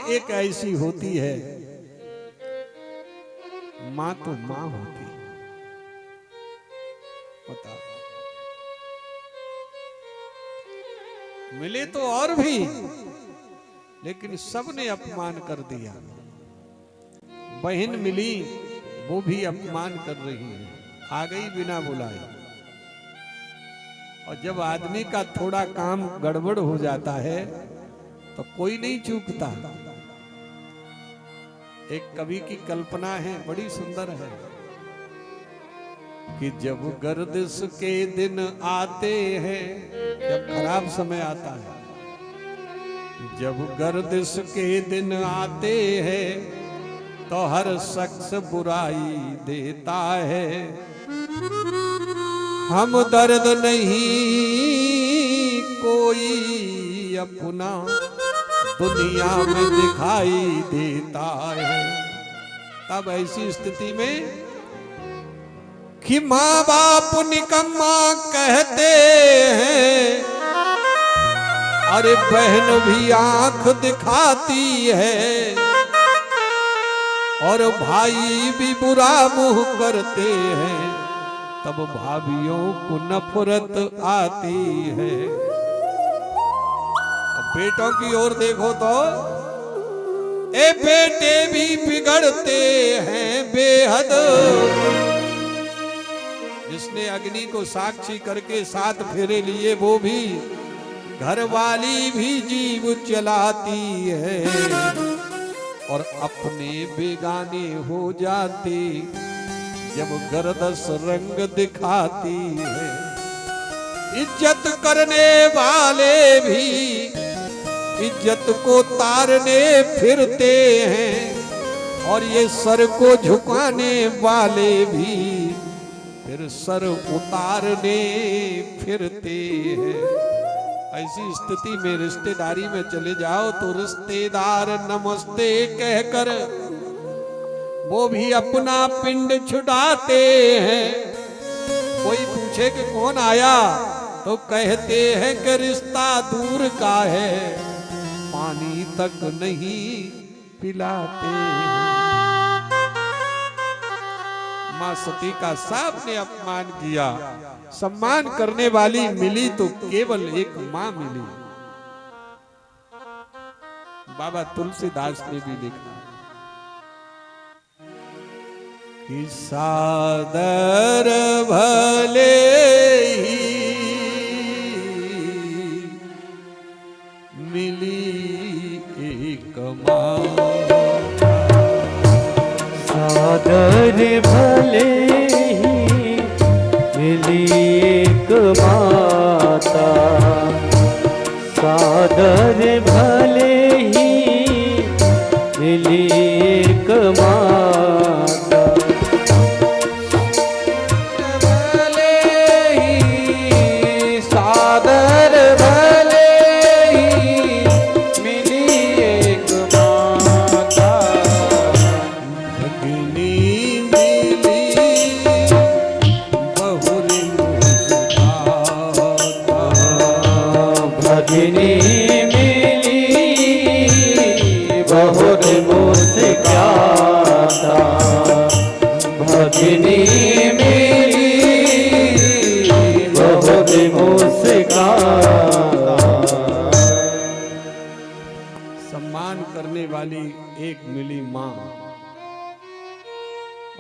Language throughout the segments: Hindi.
एक ऐसी होती है, मां तो मां होती है। बताओ, मिले तो और भी, लेकिन सबने अपमान कर दिया। बहन मिली, वो भी अपमान कर रही है, आ गई बिना बुलाए। और जब आदमी का थोड़ा काम गड़बड़ हो जाता है तो कोई नहीं चूकता। एक कवि की कल्पना है, बड़ी सुंदर है, कि जब गर्दिश के दिन आते हैं, जब खराब समय आता है, जब गर्दिश के दिन आते हैं तो हर शख्स बुराई देता है। हम दर्द नहीं कोई अपना दुनिया में दिखाई देता है। तब ऐसी स्थिति में कि माँ बाप निकम्मा कहते हैं, अरे बहन भी आंख दिखाती है, और भाई भी बुरा मुंह करते हैं, तब भाभियों को नफरत आती है। अब बेटों की ओर देखो तो ए बेटे भी बिगड़ते हैं बेहद। जिसने अग्नि को साक्षी करके 7 फेरे लिए, वो भी घरवाली भी जीव चलाती है, और अपने बेगाने हो जाती जब गर्दश रंग दिखाती है। इज्जत करने वाले भी इज्जत को तारने फिरते हैं, और ये सर को झुकाने वाले भी फिर सर उतारने फिरते हैं। ऐसी स्थिति में रिश्तेदारी में चले जाओ तो रिश्तेदार नमस्ते कहकर वो भी अपना पिंड छुड़ाते हैं। कोई पूछे कि कौन आया तो कहते हैं कि रिश्ता दूर का है, पानी तक नहीं पिलाते हैं। मां सती का सबने अपमान किया। सम्मान करने वाली मिली तो केवल एक मां मिली। बाबा तुलसीदास ने भी लिखा कि सादर भले ही मिली एक मां, सादर भले ही मिली एक माता, सादर भले ही मिली एक माता, भले ही सादर भले ही मिली एक माता, भगिनी मिली बहुरी मुस्काता, भगिनी मिली बहुत मुस्काता, भगिनी मिली बहुत मुस्काता। सम्मान करने वाली एक मिली मां।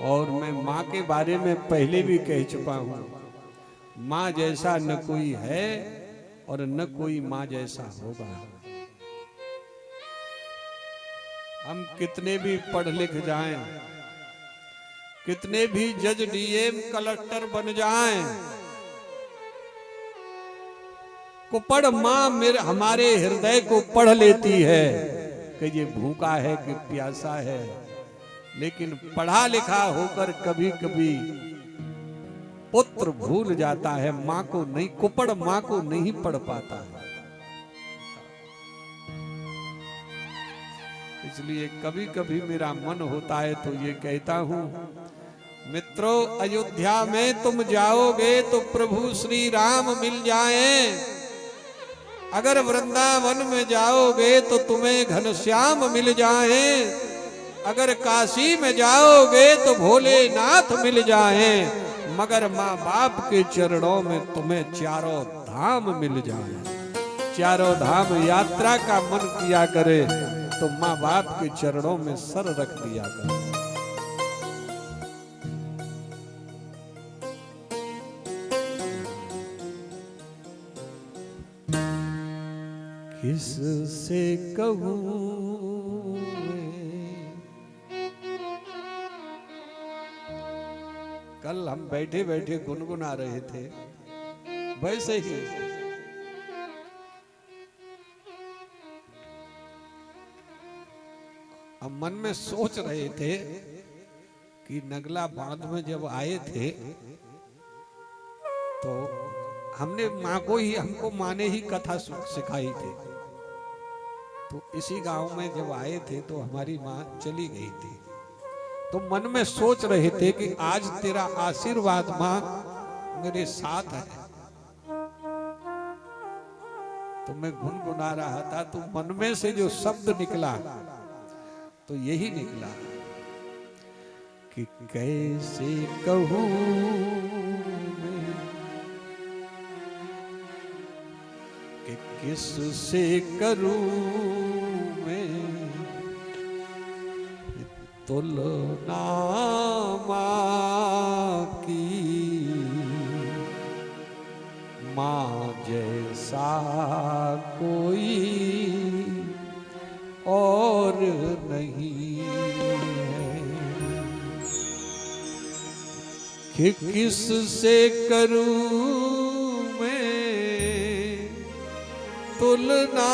और मैं मां के बारे में पहले भी कह चुका हूं, मां जैसा न कोई है और न कोई मां जैसा होगा। हम कितने भी पढ़ लिख जाएं, कितने भी जज डीएम कलेक्टर बन जाएं, कुपड़ मां मेरे हमारे हृदय को पढ़ लेती है कि ये भूखा है कि प्यासा है। लेकिन पढ़ा लिखा होकर कभी कभी पुत्र भूल जाता है, मां को नहीं, कुपड़ मां को नहीं पढ़ पाता है। इसलिए कभी कभी मेरा मन होता है तो ये कहता हूं, मित्रों अयोध्या में तुम जाओगे तो प्रभु श्री राम मिल जाएं, अगर वृंदावन में जाओगे तो तुम्हें घनश्याम मिल जाए, अगर काशी में जाओगे तो भोलेनाथ मिल जाए, मगर माँ बाप के चरणों में तुम्हें चारों धाम मिल जाए। चारों धाम यात्रा का मन किया करे तो माँ बाप के चरणों में सर रख दिया करे। किससे कहूँ मैं, कल हम बैठे बैठे गुनगुना रहे थे वैसे ही हम मन में सोच रहे थे कि नगला बांध में जब आए थे तो हमने माँ को ही, हमको माँ ने ही कथा सिखाई थी। तो इसी गांव में जब आए थे तो हमारी माँ चली गई थी, तो मन में सोच रहे थे कि आज तेरा आशीर्वाद माँ मेरे साथ है। तो मैं गुनगुना रहा था, तो मन में से जो शब्द निकला तो यही निकला कि कैसे कहूँ मैं कि किससे करूँ मैं तुलना माँ की, माँ जैसा कोई और नहीं है। कि किससे करूं मैं तुलना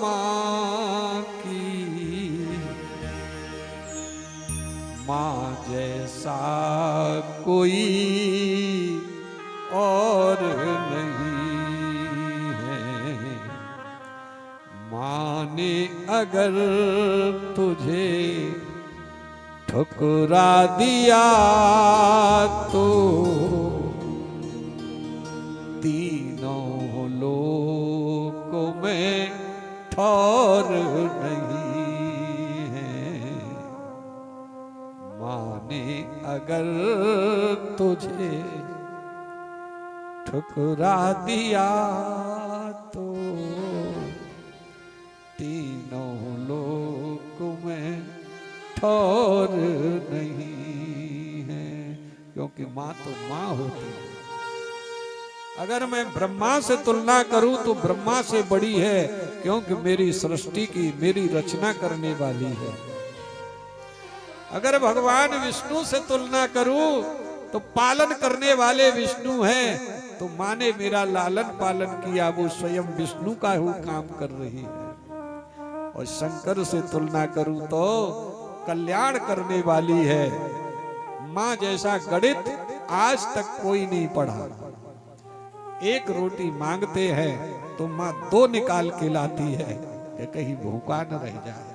माँ की, माँ जैसा कोई और नहीं है। माँ ने अगर तुझे ठुकरा दिया तो तीनों लोकों में ठौर नहीं है। माँ ने अगर तुझे ठुकरा दिया तो तीनों लोक में ठौर नहीं है। क्योंकि माँ तो माँ होती है। अगर मैं ब्रह्मा से तुलना करूं तो ब्रह्मा से बड़ी है, क्योंकि मेरी सृष्टि की, मेरी रचना करने वाली है। अगर भगवान विष्णु से तुलना करूं तो पालन करने वाले विष्णु हैं, तो माँ ने मेरा लालन पालन किया, वो स्वयं विष्णु का ही काम कर रही है। और शंकर से तुलना करूं तो कल्याण करने वाली है। माँ जैसा गणित आज तक कोई नहीं पढ़ा। एक रोटी मांगते हैं तो माँ दो निकाल के लाती है कि कहीं भूखा न रह जाए।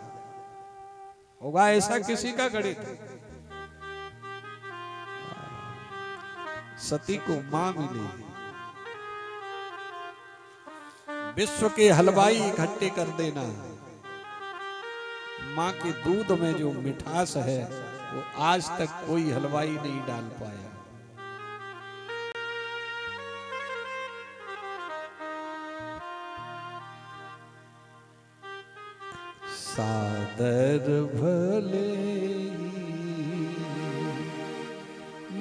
होगा ऐसा किसी का गणित? सती को माँ मिली। विश्व के हलवाई इकट्ठे कर देना। माँ के दूध में जो मिठास है वो आज तक कोई हलवाई नहीं डाल पाया। सादर भले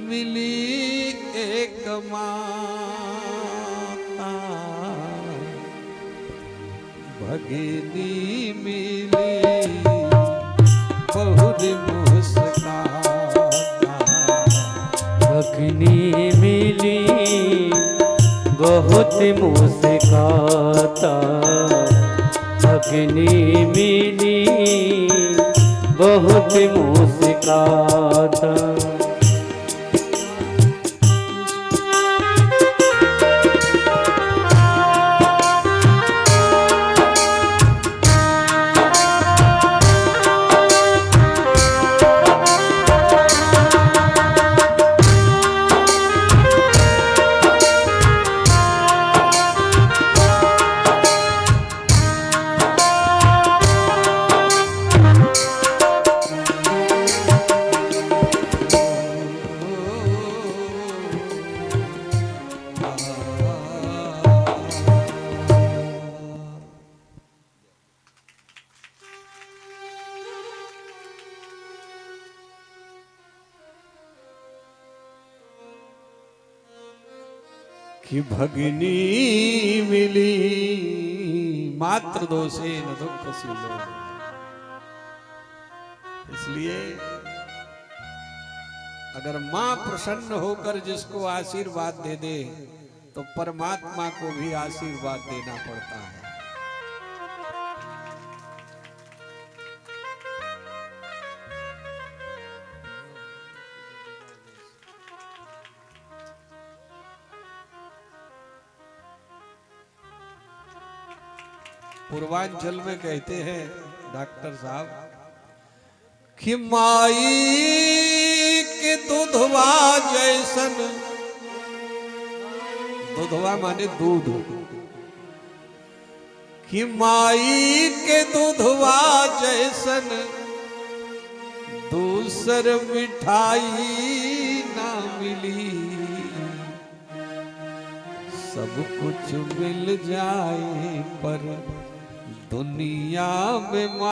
मिली एक माता, भगिनी मिली बहुत मुस्काता। भगिनी मिली बहुत मुस्काता, भगिनी मिली बहुत मुस्काता। कि भगिनी मिली मात्र दोषे न दुख सीलो। इसलिए अगर मां प्रसन्न होकर जिसको आशीर्वाद दे दे तो परमात्मा को भी आशीर्वाद देना पड़ता है। पूर्वांचल में कहते हैं डॉक्टर साहब कि माई के दूधवा जैसन, दूधवा माने दूध, कि माई के दूधवा जैसन दूसर मिठाई ना मिली। सब कुछ मिल जाए पर दुनिया में